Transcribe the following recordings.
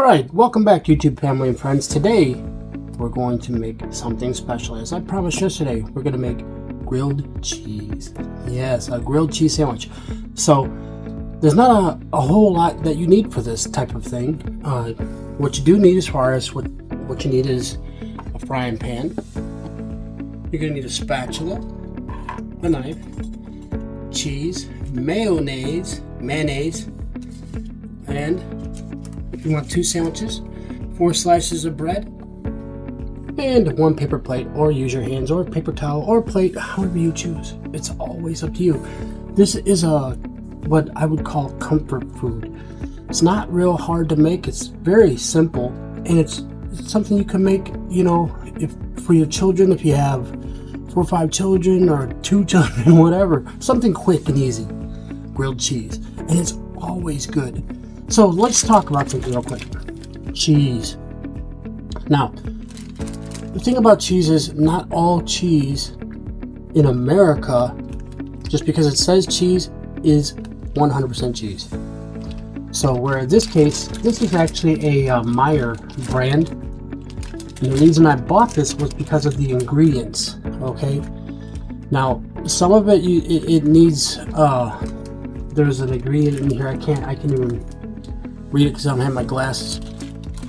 Alright, welcome back YouTube family and friends. Today we're going to make something special. As I promised yesterday, we're going to make grilled cheese. Yes, a grilled cheese sandwich. So there's not a whole lot that you need for this type of thing. What you do need as far as what you need is a frying pan. You're going to need a spatula, a knife, cheese, mayonnaise, and if you want 2 sandwiches, 4 slices of bread, and 1 paper plate, or use your hands or paper towel or plate, however you choose. It's always up to you. This is what I would call comfort food. It's not real hard to make. It's very simple, and it's something you can make, if for your children, if you have 4 or 5 children or 2 children, whatever. Something quick and easy. Grilled cheese, and it's always good. So let's talk about something real quick. Cheese. Now, the thing about cheese is not all cheese in America, just because it says cheese, is 100% cheese. So where in this case, this is actually a Meyer brand. And the reason I bought this was because of the ingredients. Okay. Now, some of it needs, there's an ingredient in here. I can't even read it because I don't have my glasses.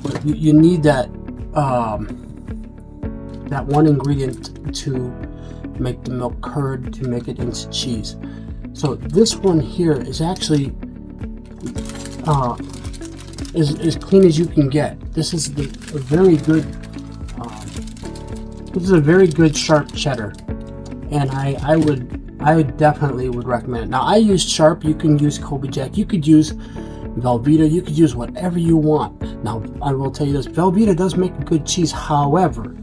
But you need that that one ingredient to make the milk curd, to make it into cheese. So this one here is actually as clean as you can get. This is a very good. This is a very good sharp cheddar, and I would definitely recommend it. Now I use sharp. You can use Colby Jack. You could use Velveeta. You could use whatever you want. Now I will tell you this: Velveeta does make a good cheese. However,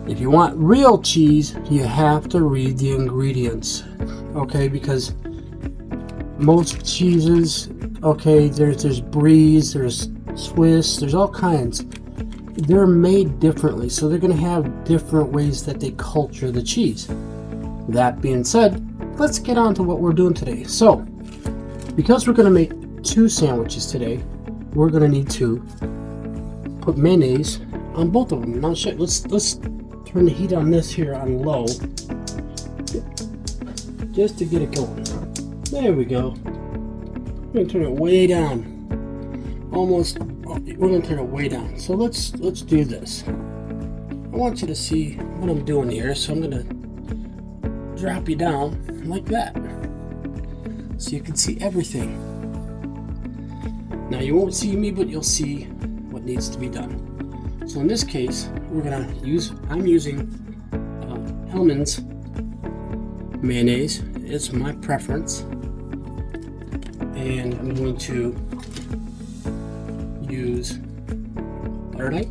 if you want real cheese, you have to read the ingredients. Okay, because most cheeses, okay, there's Brie, there's Swiss, there's all kinds. They're made differently, so they're going to have different ways that they culture the cheese. That being said, let's get on to what we're doing today. So, because we're going to make 2 sandwiches today, we're going to need to put mayonnaise on both of them. Now, let's turn the heat on this here on low, just to get it going. There we go. We're going to turn it way down. We're going to turn it way down. So let's do this. I want you to see what I'm doing here. So I'm going to drop you down like that, so you can see everything. Now you won't see me, but you'll see what needs to be done. So in this case, I'm using Hellmann's mayonnaise. It's my preference, and I'm going to use butter knife.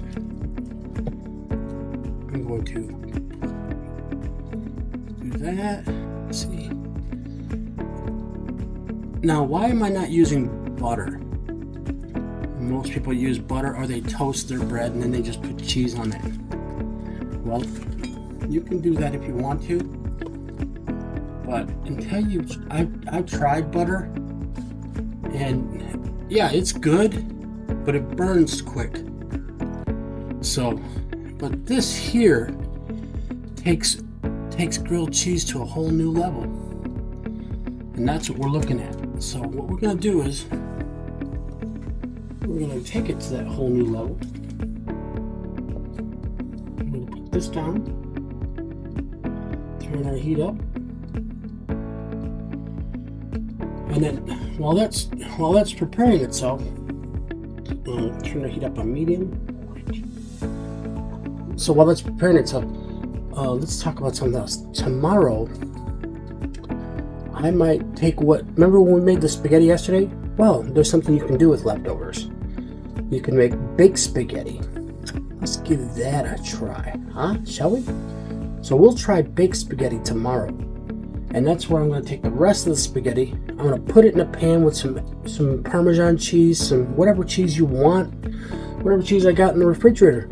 I'm going to do that. Let's see. Now, why am I not using butter? Most people use butter, or they toast their bread and then they just put cheese on it. Well, you can do that if you want to, but I've tried butter, and yeah, it's good, but it burns quick. So, but this here takes grilled cheese to a whole new level, and that's what we're looking at. So what we're going to do is we're going to take it to that whole new level. I'm going to put this down, turn our heat up, and then while that's preparing itself, turn the heat up on medium. So while that's preparing itself, let's talk about something else. Tomorrow, I might remember when we made the spaghetti yesterday? Well, there's something you can do with leftovers. You can make baked spaghetti. Let's give that a try, huh? Shall we? So we'll try baked spaghetti tomorrow. And that's where I'm going to take the rest of the spaghetti. I'm going to put it in a pan with some Parmesan cheese, some whatever cheese you want, whatever cheese I got in the refrigerator.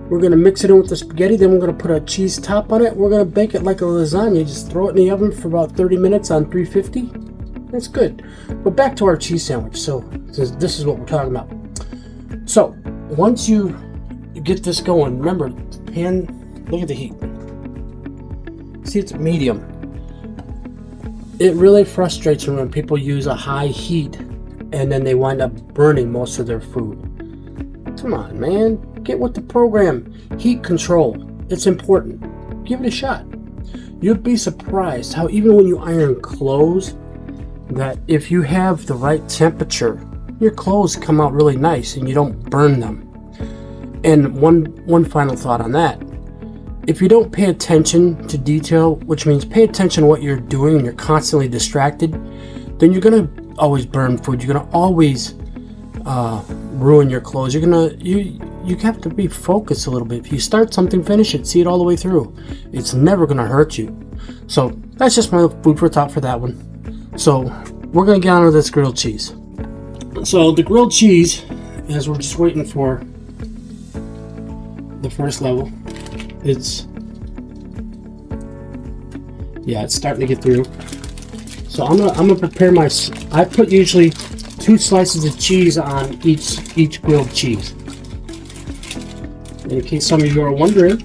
We're going to mix it in with the spaghetti, then we're going to put a cheese top on it. We're going to bake it like a lasagna. Just throw it in the oven for about 30 minutes on 350. That's good. But back to our cheese sandwich. So this is what we're talking about. So once you get this going, remember, pan, look at the heat. See, it's medium. It really frustrates me when people use a high heat and then they wind up burning most of their food. Come on, man, get with the program. Heat control, it's important. Give it a shot. You'd be surprised how even when you iron clothes, that if you have the right temperature, your clothes come out really nice and you don't burn them. And one final thought on that. If you don't pay attention to detail, which means pay attention to what you're doing and you're constantly distracted, then you're gonna always burn food. You're gonna always ruin your clothes. You have to be focused a little bit. If you start something, finish it. See it all the way through. It's never gonna hurt you. So that's just my food for thought for that one. So we're gonna get on to this grilled cheese. So the grilled cheese, as we're just waiting for the first level, it's starting to get through. So I'm gonna prepare my. I put usually 2 slices of cheese on each grilled cheese. In case some of you are wondering,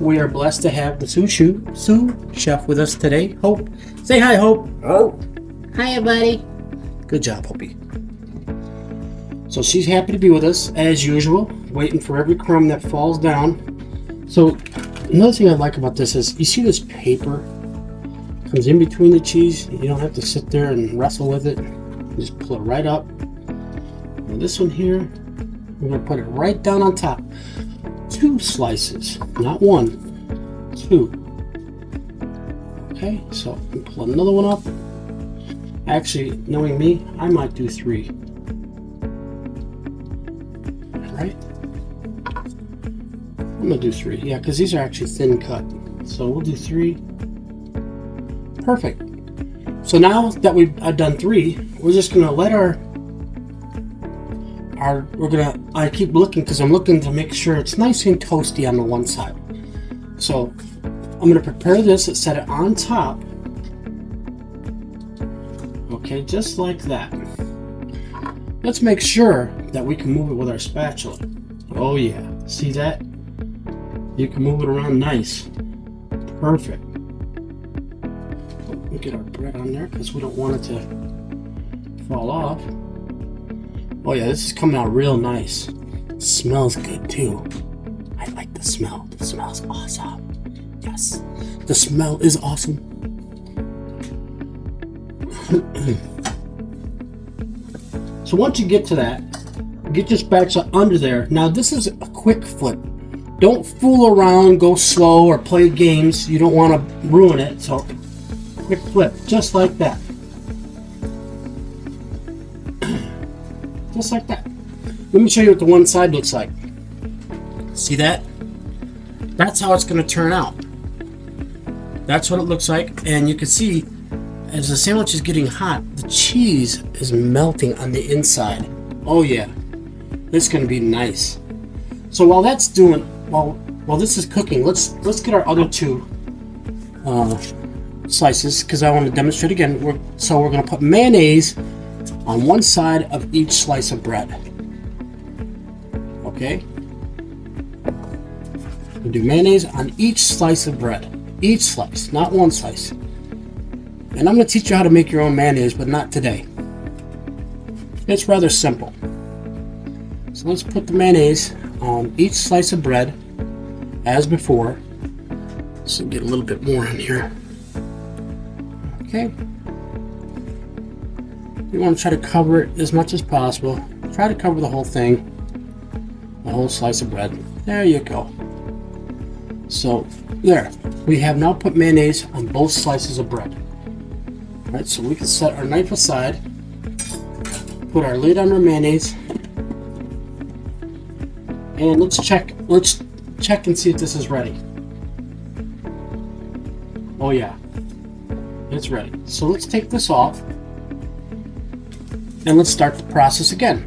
we are blessed to have the sous chef with us today. Hope, say hi, Hope. Oh, Hiya, buddy. Good job, Hopi. So she's happy to be with us as usual, waiting for every crumb that falls down. So another thing I like about this is, you see this paper comes in between the cheese. You don't have to sit there and wrestle with it. You just pull it right up. And this one here, we're gonna put it right down on top. 2 slices, not 1, 2. Okay, so pull another one up. Actually, knowing me, I might do 3. Right? I'm gonna do 3, yeah, because these are actually thin cut. So we'll do 3. Perfect. So now that I've done 3, we're just gonna let I keep looking because I'm looking to make sure it's nice and toasty on the one side. So I'm gonna prepare this and set it on top. Okay, just like that. Let's make sure that we can move it with our spatula. Oh yeah, see that? You can move it around nice. Perfect. We'll get our bread on there because we don't want it to fall off. Oh yeah, this is coming out real nice. It smells good too. I like the smell. The smell's awesome. Yes, the smell is awesome. So once you get to that, get your spatula under there. Now this is a quick flip. Don't fool around, go slow, or play games. You don't want to ruin it. So quick flip, just like that. Just like that. Let me show you what the one side looks like. See that? That's how it's going to turn out. That's what it looks like. And you can see, as the sandwich is getting hot, the cheese is melting on the inside. Oh yeah, it's going to be nice. So while that's doing, while this is cooking, let's get our other 2 slices, because I want to demonstrate again. So we're going to put mayonnaise on one side of each slice of bread. Okay? We do mayonnaise on each slice of bread. Each slice, not one slice. And I'm going to teach you how to make your own mayonnaise, but not today. It's rather simple. So let's put the mayonnaise on each slice of bread, as before. So get a little bit more in here. Okay. You want to try to cover it as much as possible. Try to cover the whole thing, the whole slice of bread. There you go. So there, we have now put mayonnaise on both slices of bread. All right, so we can set our knife aside, put our lid on our mayonnaise, and let's check and see if this is ready. Oh yeah, it's ready. So let's take this off. And let's start the process again.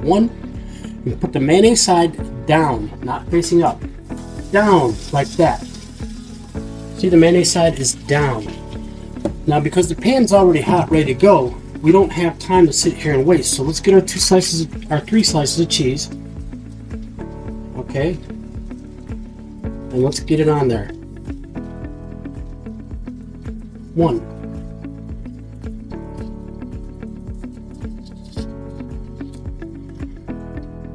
1, you put the mayonnaise side down, not facing up. Down, like that. See, the mayonnaise side is down. Now, because the pan's already hot, ready to go, we don't have time to sit here and waste. So let's get our 3 slices of cheese. Okay. And let's get it on there. 1.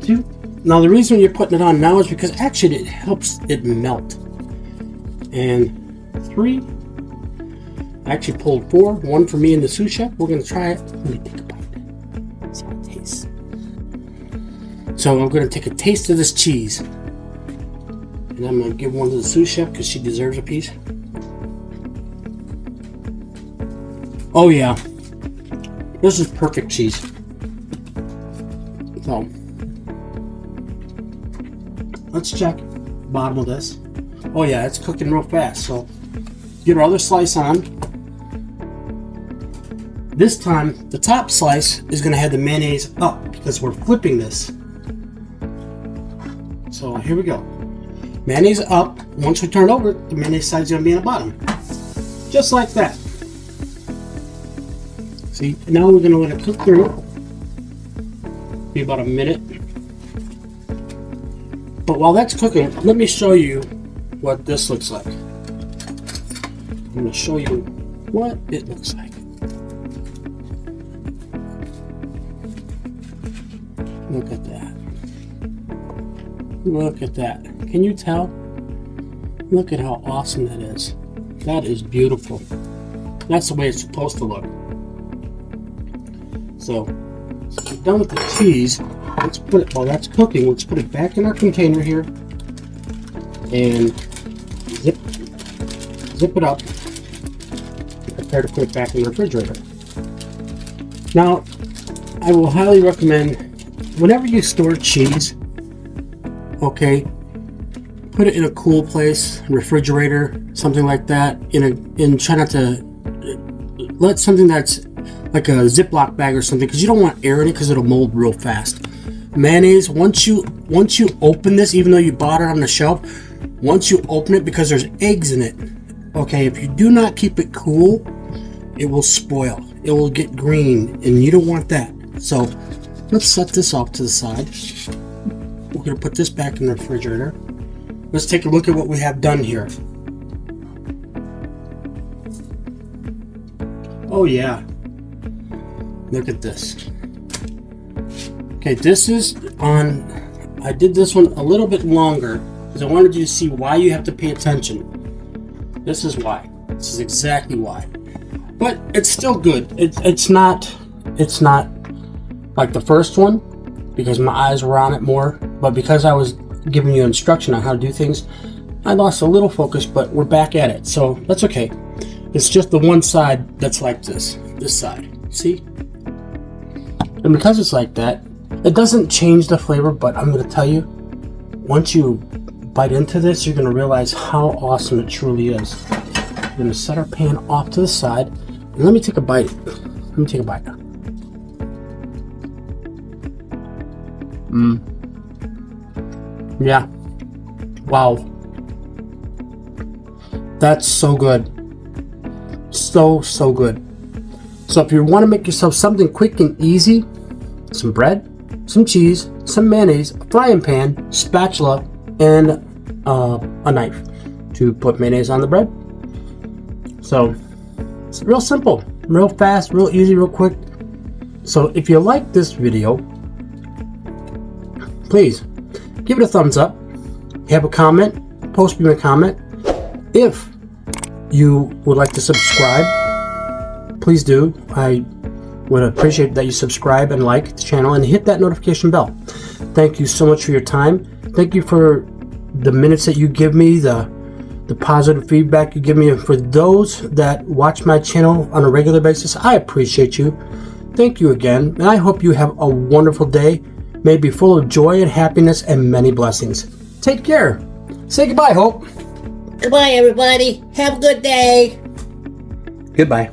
2. Now the reason you're putting it on now is because actually it helps it melt. And 3. I actually pulled 4. 1 for me and the sous chef. We're going to try it. Let me take a bite. See how it tastes. So I'm going to take a taste of this cheese. And I'm going to give one to the sous chef because she deserves a piece. Oh yeah. This is perfect cheese. So let's check the bottom of this. Oh yeah, it's cooking real fast. So get our other slice on. This time, the top slice is going to have the mayonnaise up because we're flipping this. So here we go. Mayonnaise up. Once we turn it over, the mayonnaise side is going to be on the bottom. Just like that. See, now we're going to let it cook through. Be about a minute. But while that's cooking, let me show you what this looks like. I'm going to show you what it looks like. Look at that. Look at that. Can you tell? Look at how awesome that is. That is beautiful. That's the way it's supposed to look. So, we're done with the cheese. Let's put it, while that's cooking, let's put it back in our container here. And zip it up. Prepare to put it back in the refrigerator. Now, I will highly recommend, whenever you store cheese, okay, put it in a cool place, refrigerator, something like that. And try not to let something that's like a Ziploc bag or something, because you don't want air in it because it'll mold real fast. Mayonnaise, once you open this, even though you bought it on the shelf, once you open it, because there's eggs in it, okay, if you do not keep it cool, it will spoil. It will get green, and you don't want that. So let's set this off to the side. We're going to put this back in the refrigerator. Let's take a look at what we have done here. Oh yeah. Look at this. Okay, this is on, I did this one a little bit longer because I wanted you to see why you have to pay attention. This is why. This is exactly why. But it's still good. It's not like the first one because my eyes were on it more. But because I was giving you instruction on how to do things, I lost a little focus, but we're back at it. So that's okay. It's just the one side that's like this side. See? And because it's like that, it doesn't change the flavor, but I'm going to tell you, once you bite into this, you're going to realize how awesome it truly is. We're going to set our pan off to the side, and let me take a bite. Let me take a bite. Yeah. Wow. That's so good. So good. So if you want to make yourself something quick and easy, some bread, some cheese, some mayonnaise, a frying pan, spatula, and a knife to put mayonnaise on the bread. So it's real simple, real fast, real easy, real quick. So if you like this video, please give it a thumbs up. Have a comment, post me a comment. If you would like to subscribe, please do. I would appreciate that you subscribe and like the channel and hit that notification bell. Thank you so much for your time. Thank you for the minutes that you give me, the positive feedback you give me. And for those that watch my channel on a regular basis, I appreciate you. Thank you again, and I hope you have a wonderful day. May it be full of joy and happiness and many blessings. Take care. Say goodbye, Hope. Goodbye, everybody. Have a good day. Goodbye.